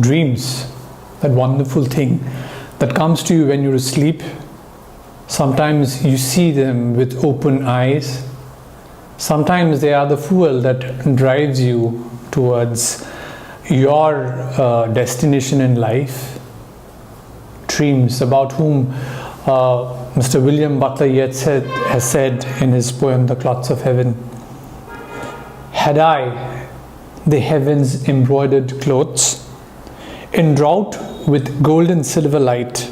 Dreams, that wonderful thing that comes to you when you're asleep. Sometimes you see them with open eyes. Sometimes they are the fuel that drives you towards your destination in life. Dreams, about whom Mr. William Butler Yeats has said in his poem The Clots of Heaven, "Had I the heavens embroidered clothes, enwrought with gold and silver light,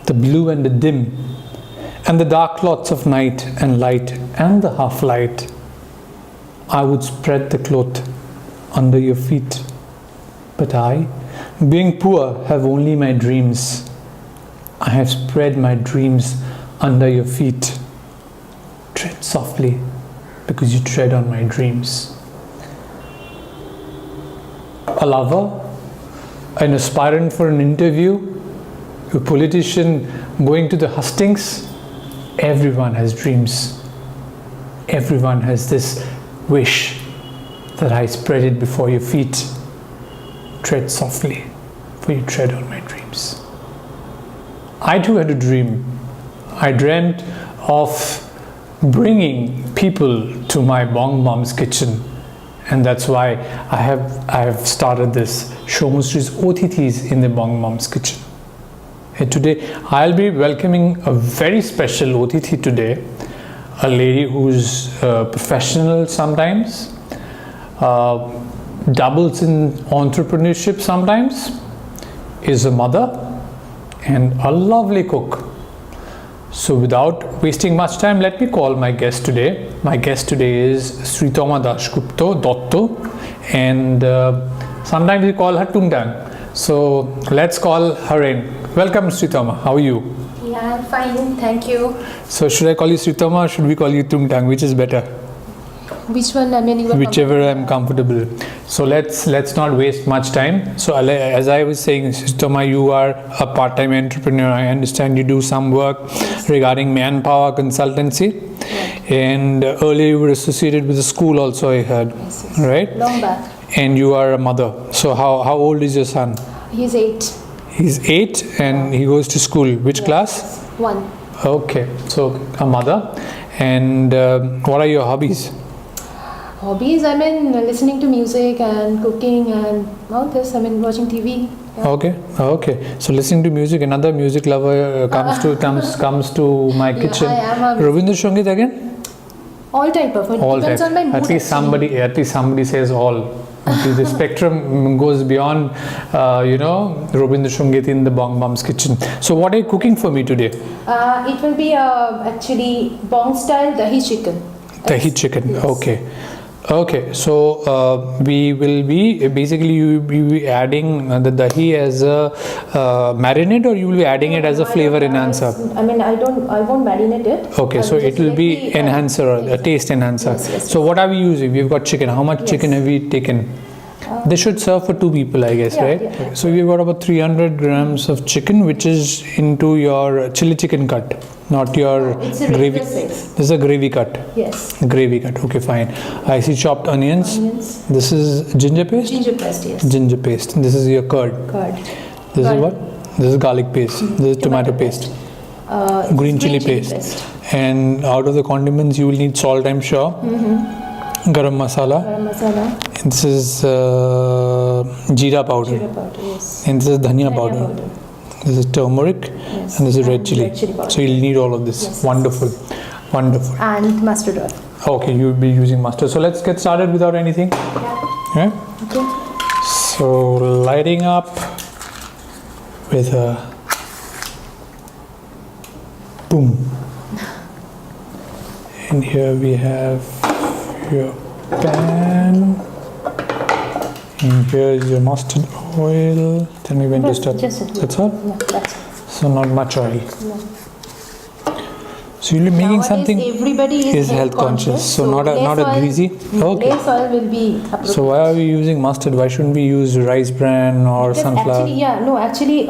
the blue and the dim, and the dark clots of night and light and the half light, I would spread the cloth under your feet. But I, being poor, have only my dreams. I have spread my dreams under your feet. Tread softly, because you tread on my dreams." A lover, an aspirant for an interview, a politician going to the hustings, everyone has dreams. Everyone has this wish that I spread it before your feet. Tread softly, for you tread on my dreams. I too had a dream. I dreamt of bringing people to my Bong mom's kitchen, and that's why I have started this SOUMYA'Shree's Atithis in the Bong mom's kitchen. And today I'll be welcoming a very special Atithi today, a lady who's professional sometimes, doubles in entrepreneurship sometimes, is a mother and a lovely cook. So without wasting much time, let me call my guest today. My guest today is SRITAMA DASGUPTA, Datta, and sometimes we call her Tungtang. So let's call her in. Welcome, SRITAMA. How are you? Yeah, I'm fine, thank you. So should I call you SRITAMA or should we call you Tungtang? Which is better? Which one? I mean, you are whichever I'm comfortable. So let's not waste much time. So as I was saying, SRITAMA, you are a part-time entrepreneur. I understand you do some work regarding manpower consultancy. Right. And earlier you were associated with a school also, I heard. Yes. Right? Long back. And you are a mother. So how old is your son? He's 8. He's 8 and he goes to school. Which class? 1. Okay. So a mother. And what are your hobbies? Hobbies, I mean, listening to music and cooking and all this. I mean, watching TV. Yeah. Okay. So listening to music, another music lover comes to my kitchen. I am Rabindra Sangeet again? All type of it. All depends type. on my mood. At least somebody says all. The spectrum goes beyond, Rabindra Sangeet in the Bong Mom's kitchen. So what are you cooking for me today? It will be actually Bong style Dahi chicken. Dahi chicken. Yes. Okay, so we will be basically you will be adding the dahi as a marinade, or you will be adding it as a flavor enhancer? I mean, I won't marinate it. Okay, so it will be enhancer, a taste enhancer. Yes. So what are we using? We've got chicken. How much chicken have we taken? They should serve for 2 people, I guess, right? Yeah. Okay. So we've got about 300 grams of chicken, which is into your chili chicken cut, not your gravy. This is a gravy cut. Yes. Gravy cut. Okay, fine. I see chopped onions. This is ginger paste. Ginger paste, yes. Ginger paste. This is your curd. This is what? This is garlic paste. This is tomato paste. Green chili paste. And out of the condiments, you will need salt, I'm sure. Garam masala. And this is jeera powder. Yes. And this is dhania powder. This is turmeric. Yes. And this is red chili. powder. So you'll need all of this. Yes. Wonderful. And mustard oil. Okay, you'll be using mustard. So let's get started without anything. Yeah. Okay. So lighting up with a boom. And here we have your pan. And here is your mustard oil. Tell me when to start. That's all? Yeah, that's it. So not much oil. No. So you'll be making Nowadays, something everybody is health conscious. So not a greasy. Okay. Less oil will be appropriate. So why are we using mustard? Why shouldn't we use rice bran or Because sunflower? Actually,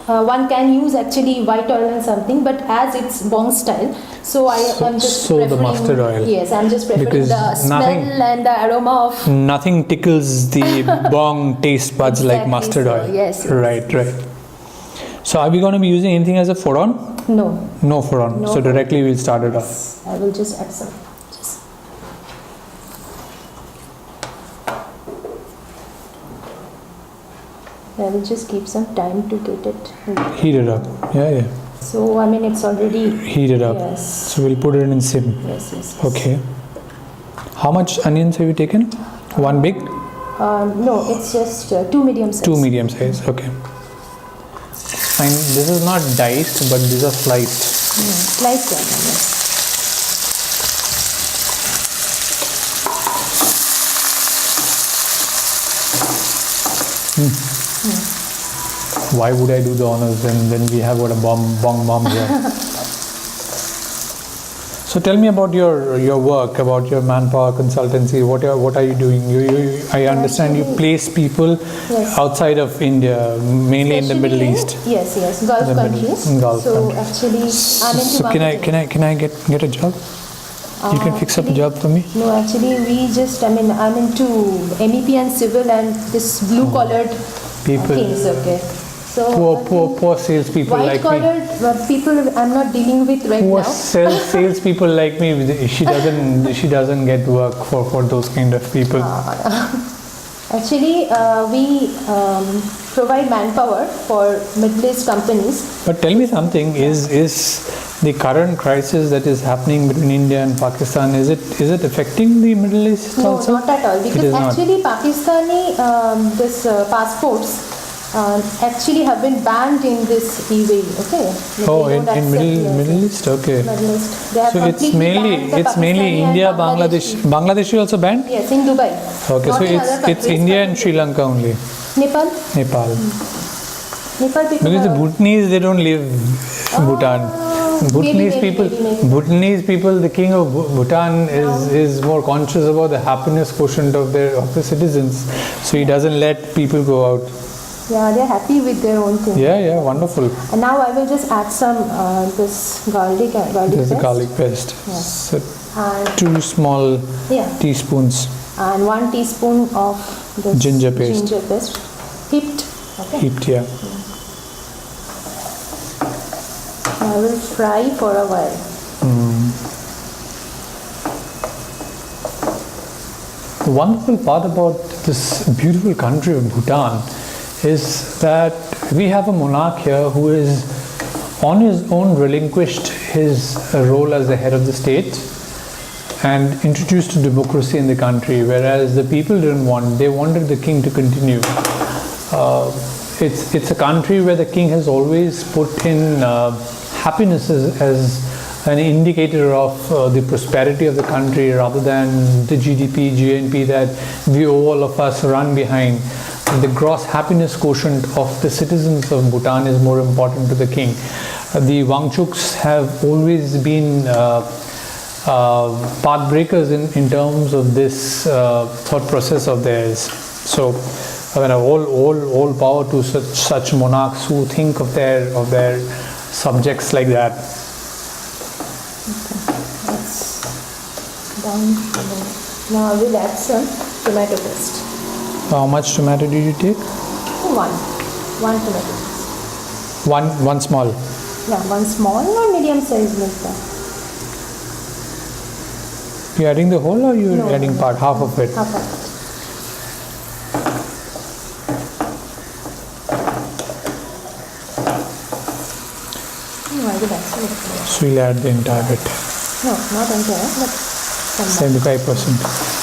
one can use actually white oil and something, but as it's Bong style, so I'm just so the preferring, mustard oil. Yes, I'm just preferring Because the smell and the aroma of. Nothing tickles the Bong taste buds like Exactly mustard so, oil. yes. Right. So are we going to be using anything as a furon? No. No furon. No So furon. directly we'll start it off. Yes, I will just add some. I will just keep some time to get it. Heat it up. Yeah. So I mean it's already. Heat it up. Yes. So we'll put it in sim. Yes. Okay. How much onions have you taken? One big? No, it's just 2 medium size. 2 medium size. Okay. Fine. This is not diced, but these are sliced. Sliced onion, yes. Why would I do the honors when we have got a Bong mom here? So tell me about your work, about your manpower consultancy. What are you doing? I understand you place people outside of India, mainly in the Middle East. Yes, Gulf countries. Gulf so countries. actually, I'm into So can I get a job? You can fix up a job for me? No, actually, I'm into MEP and civil and this blue collared People. things. Okay. So Poor salespeople like me. White collar people I'm not dealing with right Poor now. salespeople like me. She doesn't get work for those kind of people. Actually, we provide manpower for Middle East companies. But tell me something: is the current crisis that is happening between India and Pakistan, is it affecting the Middle East No, also? not at all. It Because is not. actually, Pakistani passports actually have been banned in this UAE. Okay. They Oh, don't in accept, Middle East, okay. Middle East. They have So it's completely banned the mainly Pakistani India, and Bangladesh. Bangladesh is also banned. Yes, in Dubai. Okay, Not so in other it's countries, India but and Sri Lanka only. Nepal. Nepal. Nepal people. Because the Bhutanese, they don't live in Bhutan. Bhutanese people, the king of Bhutan is more conscious about the happiness quotient of the citizens, so he doesn't let people go out. Yeah, they're happy with their own thing. Yeah, wonderful. And now I will just add some this garlic This is paste. garlic paste. Yes. So And 2 small teaspoons. And 1 teaspoon of this Ginger paste. Heaped. Okay. Heaped, yeah. I will fry for a while. The wonderful part about this beautiful country of Bhutan is that we have a monarch here who is on his own relinquished his role as the head of the state and introduced democracy in the country, whereas the people didn't want. They wanted the king to continue. It's a country where the king has always put in happiness as an indicator of the prosperity of the country rather than the GDP, GNP that we all of us run behind. The gross happiness quotient of the citizens of Bhutan is more important to the king. The Wangchuks have always been path breakers in terms of this thought process of theirs. So all power to such monarchs who think of their subjects like that. That's done. Now I will add some tomato paste. How much tomato did you take? One tomato paste. One small. Yeah, one small or medium size like that. You adding the whole or you adding part, half of it? Half of it. So you'll add the entire bit. No, not entire, but some. 75%.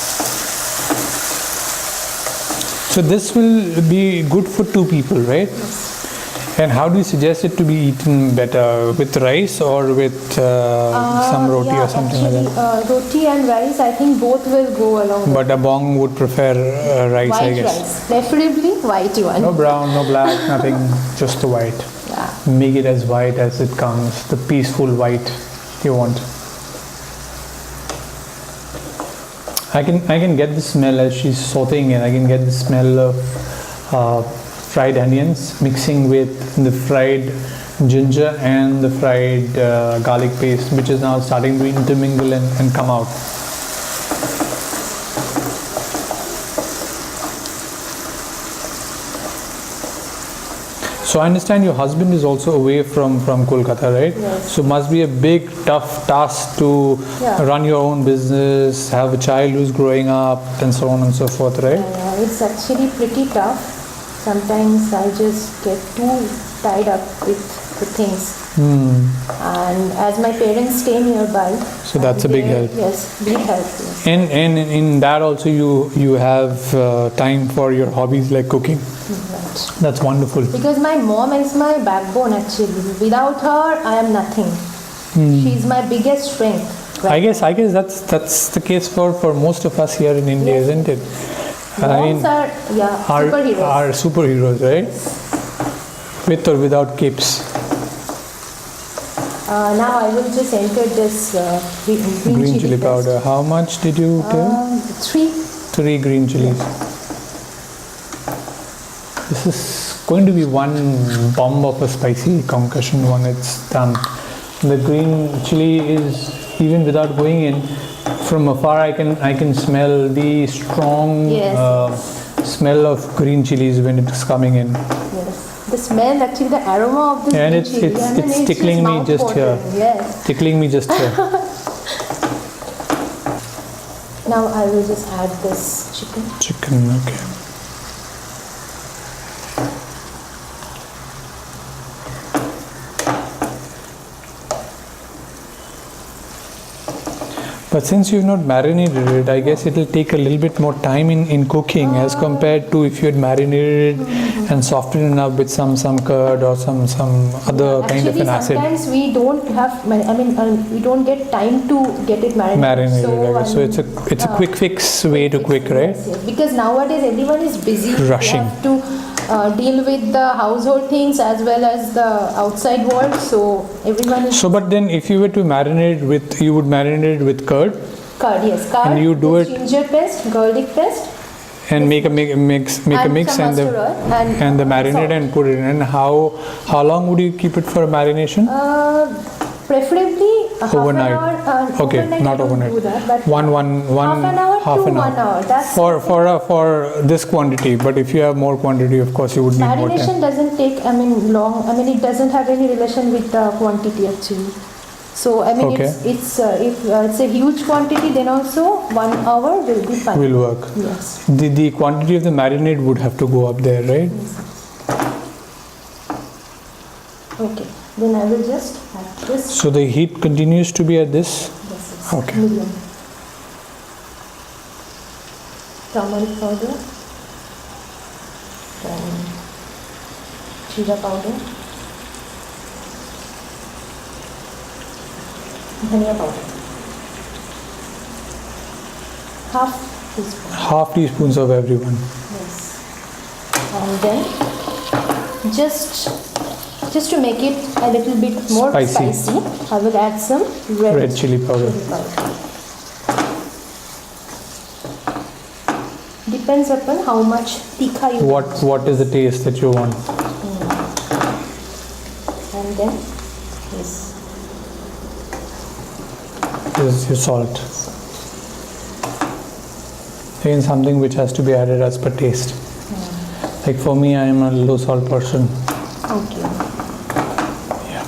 So this will be good for 2 people, right? Yes. And how do you suggest it to be eaten better? With rice or with some roti or something like that? Roti and rice, I think both will go along. But a Bong would prefer rice, White I guess. rice, preferably white one. No brown, no black, nothing, just the white. Yeah. Make it as white as it comes, the peaceful white you want. I can get the smell as she's sauteing it. I can get the smell of fried onions, mixing with the fried ginger and the fried garlic paste, which is now starting to intermingle and come out. So I understand your husband is also away from Kolkata, right? Yes. So must be a big, tough task to run your own business, have a child who's growing up, and so on and so forth, right? Yeah, it's actually pretty tough. Sometimes I just get too tied up with the things. And as my parents stay nearby, so that's a big help. Yes, big help. Yes. And in that also you have time for your hobbies like cooking. Right. That's wonderful. Because my mom is my backbone actually. Without her, I am nothing. She's my biggest strength. Right? I guess that's the case for most of us here in India, Yes. isn't it? Moms are superheroes. Are superheroes, right? With or without capes. Now I will just enter this green Chili powder. paste. How much did you tell? 3. 3 green chilies. This is going to be one bomb of a spicy concussion when it's done. The green chili is, even without going in, from afar I can smell the strong smell of green chilies when it's coming in. Yes. The smell, actually the aroma of this And green chili. it's tickling me just here. Yes. Tickling me just here. Now I will just add this chicken. Chicken, okay. But since you've not marinated it, I guess it will take a little bit more time in cooking as compared to if you had marinated it and softened it up with some curd or some other kind of an acid. Sometimes we don't have, we don't get time to get it marinated. So it's a quick fix way to quick, right? Yes. Because nowadays everyone is busy. Rushing. They have to deal with the household things as well as the outside world. So everyone is. So, but then if you were to marinate with, you would marinate it with curd. Curd, yes. Curd. And you do it. Ginger paste, garlic paste. And make a mix and the marinate and put it in. And how long would you keep it for marination? Preferably overnight. Half an hour. Okay, overnight not I don't overnight. do that, but One half an hour. That's for this quantity. But if you have more quantity, of course, you would need more time. marination doesn't take long. It doesn't have any relation with the quantity actually. So Okay. it's if it's a huge quantity, then also 1 hour will be fine. Will work. Yes. The quantity of the marinade would have to go up there, right? Okay. Then I will just add this. So the heat continues to be at this. This is Okay. medium. Turmeric powder. Then jeera powder. Dhania powder. Half teaspoon. Half teaspoons of everyone. Yes. And then just to make it a little bit more spicy, I will add some red chili powder. Depends upon how much tikha you want. What is the taste that you want? And then this. This is your salt. Again, something which has to be added as per taste. Like for me, I am a low salt person. Okay. Yeah.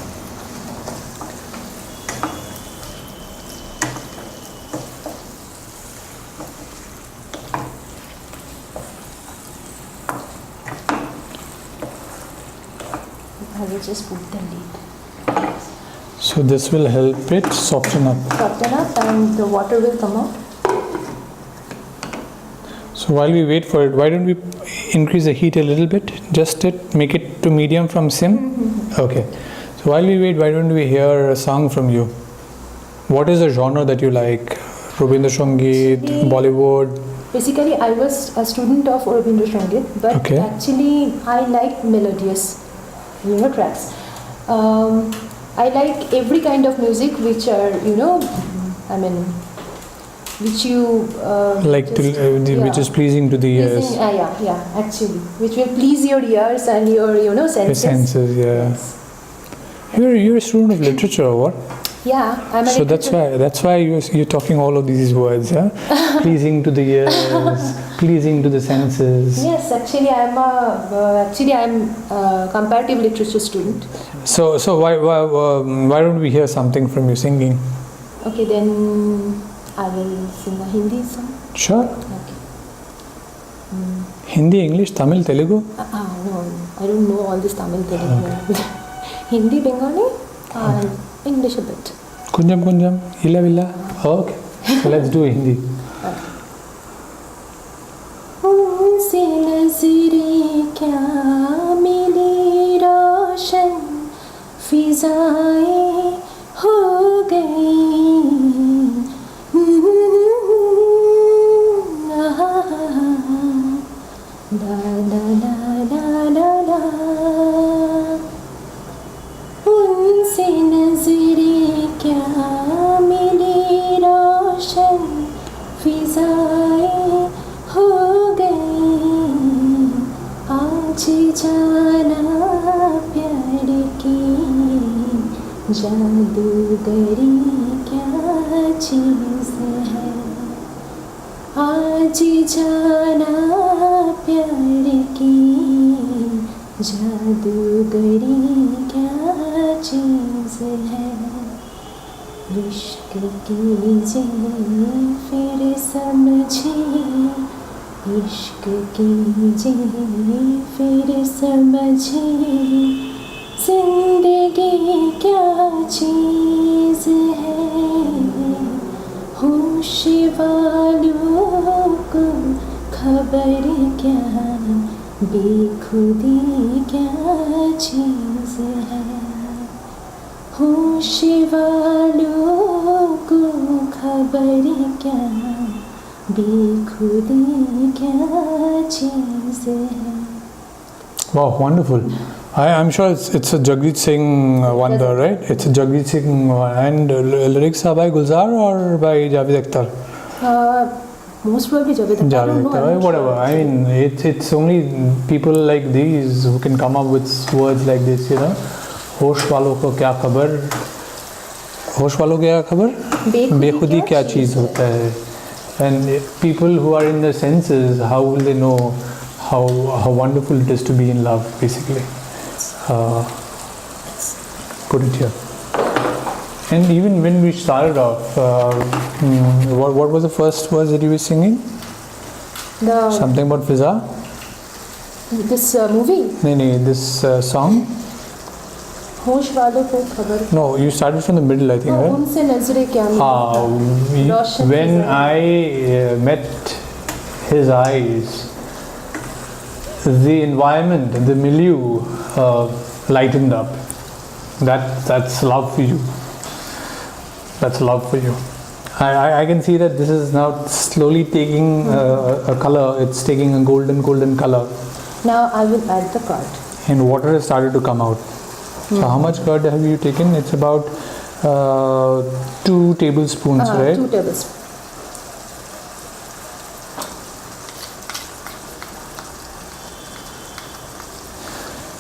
I will just put the lid. So this will help it soften up. Soften up and the water will come out. So while we wait for it, why don't we increase the heat a little bit? Just make it to medium from sim? Okay. So while we wait, why don't we hear a song from you? What is the genre that you like? Rabindra Sangeet, Bollywood? Basically, I was a student of Rabindra Sangeet, but Okay. actually I like melodious, tracks. I like every kind of music which are, which you which is pleasing to the ears. Actually, which will please your ears and your senses. Your senses, yeah. Yes. You're a student of literature, or what? Yeah, I'm a So that's why you're talking all of these words, yeah? Pleasing to the ears, pleasing to the senses. Yes, actually I'm a comparative literature student. So why don't we hear something from you singing? Okay, then I will sing a Hindi song. Sure. Okay. Hindi, English, Tamil, Telugu? No, I don't know all this Tamil, Telugu. Hindi, Bengali, and English a bit. Kunjam kunjam, illa villa. Okay. So let's do Hindi. उनसे नजरें क्या मिली रोशन फिजाएं हो गई ला ला ला ला ला ला उनसे नजरें क्या मिली रोशन फिजाएं हो गई आज जाना प्यार की जादूगरी क्या चीज़ है आज जाना प्यार की जादूगरी क्या चीज़ है इश्क कीजिए फिर समझिए इश्क कीजिए फिर समझिए जिंदगी क्या चीज़ है होश वालों को खबर क्या बेखुदी क्या चीज़ है होश वालों को खबर क्या बेखुदी क्या चीज़ है. Wow, wonderful. I'm sure it's a Jagjit Singh wonder, right? It's a Jagjit Singh and lyrics are by Gulzar or by Javed Akhtar? Most probably Javed Akhtar. I don't know. Whatever. I mean, it's only people like these who can come up with words like this, you know. होश वालों को क्या खबर होश वालों को क्या खबर बेखुदी क्या चीज़ होता है and people who are in their senses, how will they know how wonderful it is to be in love, basically. Put it here. And even when we started off, what was the first words that you were singing? Something about Fiza? This movie? No, this song? होश वालों को खबर. No, you started from the middle, I think, right? उनसे नजरें क्या मिली. When I met his eyes, the environment, the milieu lightened up. That's love for you. That's love for you. I can see that this is now slowly taking a color. It's taking a golden color. Now I will add the curd. And water has started to come out. So how much curd have you taken? It's about 2 tablespoons, right? 2 tablespoons.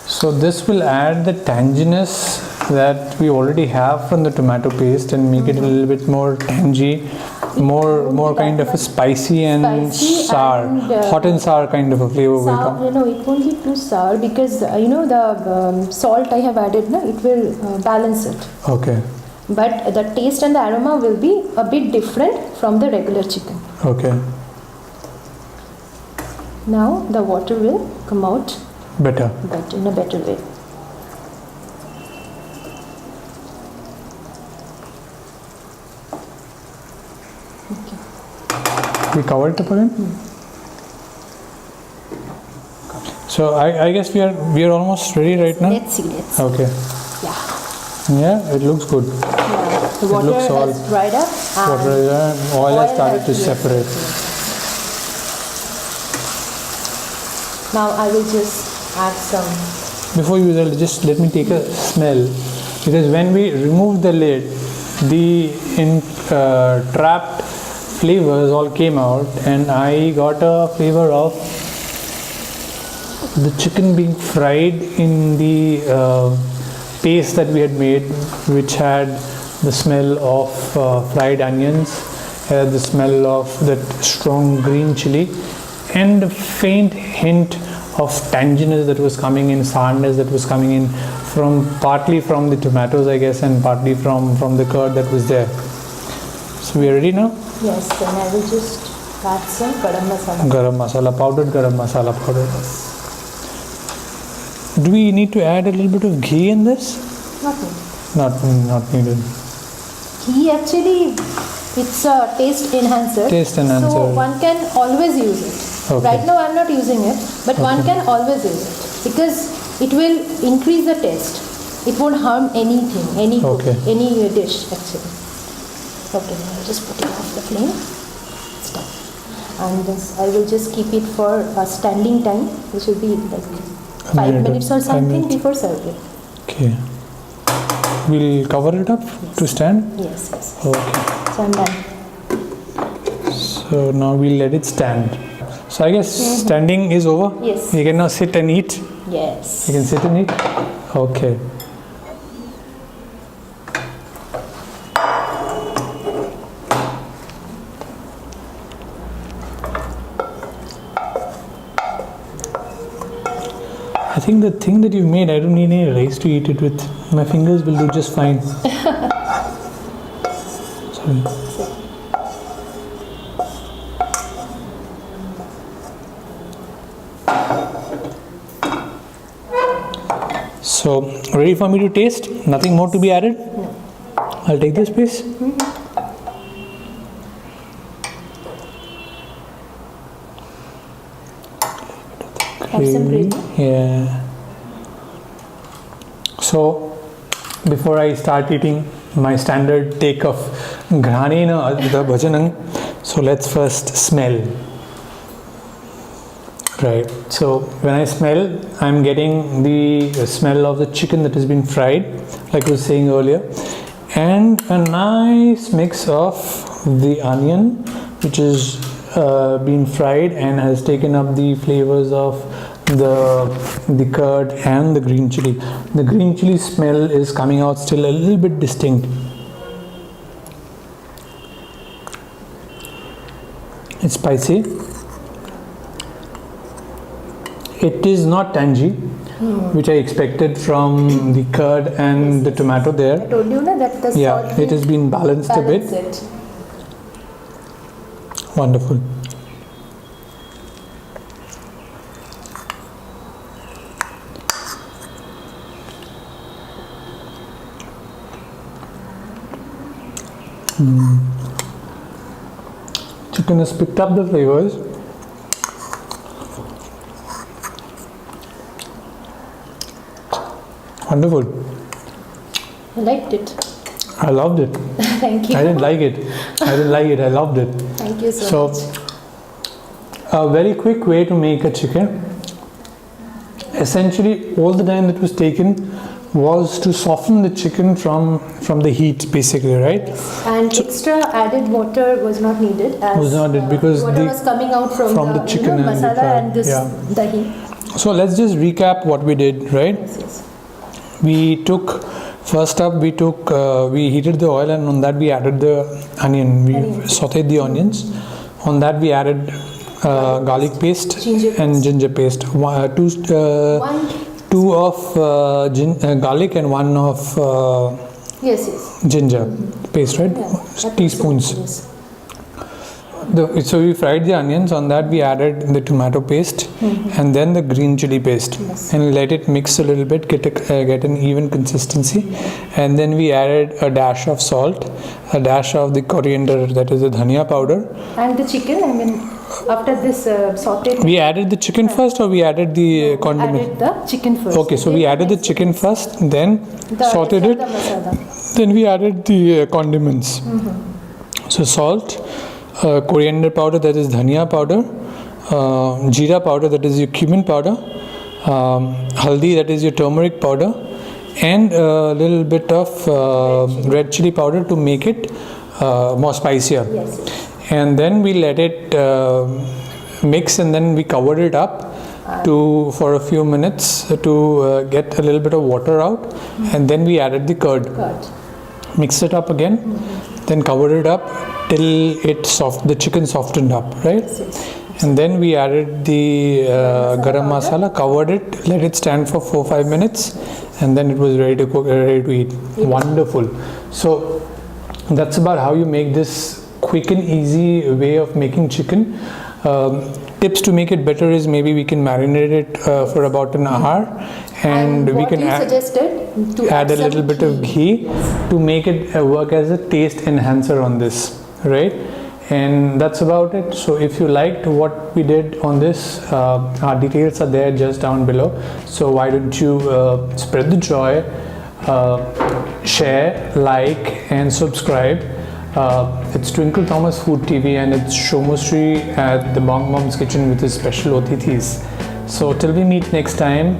So this will add the tanginess that we already have from the tomato paste and make it a little bit more tangy, more kind of a spicy and sour, hot and sour kind of a flavor will come. No, it won't be too sour because the salt I have added, it will balance it. Okay. But the taste and the aroma will be a bit different from the regular chicken. Okay. Now the water will come out better in a better way. We covered it again? So I guess we are almost ready right now? Let's see. Okay. Yeah, it looks good. Yeah. The water has dried up. Oil has started to separate. Now I will just add some. Before you just let me take a smell, because when we remove the lid, the trapped flavors all came out, and I got a flavor of the chicken being fried in the paste that we had made, which had the smell of fried onions, the smell of that strong green chili, and a faint hint of tanginess that was coming in, sourness that was coming in partly from the tomatoes, I guess, and partly from the curd that was there. So we are ready now? Yes, then I will just add some garam masala. Garam masala powder, garam masala powder. Do we need to add a little bit of ghee in this? Not needed. Not needed. Ghee actually, it's a taste enhancer. Taste enhancer. So one can always use it. Okay. Right now I am not using it, but one can always use it because it will increase the taste. It won't harm anything, any dish actually. Okay, I'll just put it off the flame. It's done. And this, I will just keep it for a standing time, which will be like 5 minutes or something before serving. Okay. We'll cover it up to stand? Yes. Okay. So I'm done. So now we'll let it stand. So I guess standing is over? Yes. You can now sit and eat? Yes. You can sit and eat? Okay. I think the thing that you've made, I don't need any rice to eat it with. My fingers will do just fine. Sorry. So, ready for me to taste? Nothing more to be added? No. I'll take this piece. Have some gravy? Yeah. So, before I start eating my standard take of ghani na the bhajanang, so let's first smell. Right. So when I smell, I'm getting the smell of the chicken that has been fried, like I was saying earlier, and a nice mix of the onion, which is been fried and has taken up the flavors of the curd and the green chili. The green chili smell is coming out still a little bit distinct. It's spicy. It is not tangy, which I expected from the curd and the tomato there. I told you na, that the salt it has been balanced a bit. it. Wonderful. Chicken has picked up the flavors. Wonderful. I liked it. I loved it. Thank you. I didn't like it. I loved it. Thank you so much. A very quick way to make a chicken. Essentially, all the time that was taken was to soften the chicken from the heat, basically, right? And extra added water was not needed. Was not needed because water was coming out from the chicken and masala and this dahi. So let's just recap what we did, right? Yes. We took, first up we heated the oil, and on that we added the onion. We sauteed the onions. On that we added garlic paste and ginger paste. Two of garlic and one of ginger paste, right? Yeah, teaspoons. Yes. So we fried the onions. On that we added the tomato paste and then the green chili paste, and let it mix a little bit, get an even consistency, and then we added a dash of salt, a dash of the coriander, that is the dhania powder, and the chicken. I mean, after this sauteed. We added the chicken first, or we added the condiment? Added the chicken first. Okay, so we added the chicken first, then sauteed it, then we added the condiments. So salt, coriander powder, that is dhania powder, jeera powder, that is your cumin powder, haldi, that is your turmeric powder, and a little bit of red chili powder to make it more spicier. Yes. and then we let it mix, and then we covered it up for a few minutes to get a little bit of water out, and then we added the curd. Mixed it up again, then covered it up till the chicken softened up, right? And then we added the garam masala, covered it, let it stand for 4-5 minutes, and then it was ready to cook, ready to eat. Wonderful. So that's about how you make this quick and easy way of making chicken. Tips to make it better is maybe we can marinate it for about an hour, and we can add a little bit of ghee to make it work as a taste enhancer on this, right? And that's about it. So if you liked what we did on this, our details are there just down below. So why don't you spread the joy, share, like and subscribe. It's Twinkle Thomas Food TV, and it's SOUMYA'SHREE at the Bong Mom's Kitchen with his special Atithis. So till we meet next time,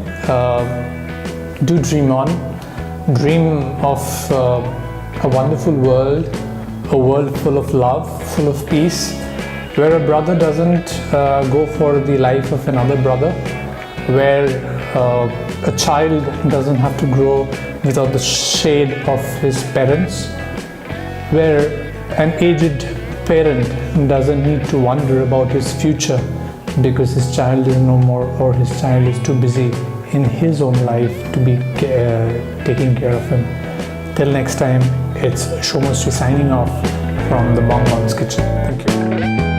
do dream on. Dream of a wonderful world, a world full of love, full of peace, where a brother doesn't go for the life of another brother, where a child doesn't have to grow without the shade of his parents, where an aged parent doesn't need to wonder about his future because his child is no more, or his child is too busy in his own life to be taking care of him. Till next time, it's SOUMYA'SHREE signing off from the Bong Mom's Kitchen. Thank you.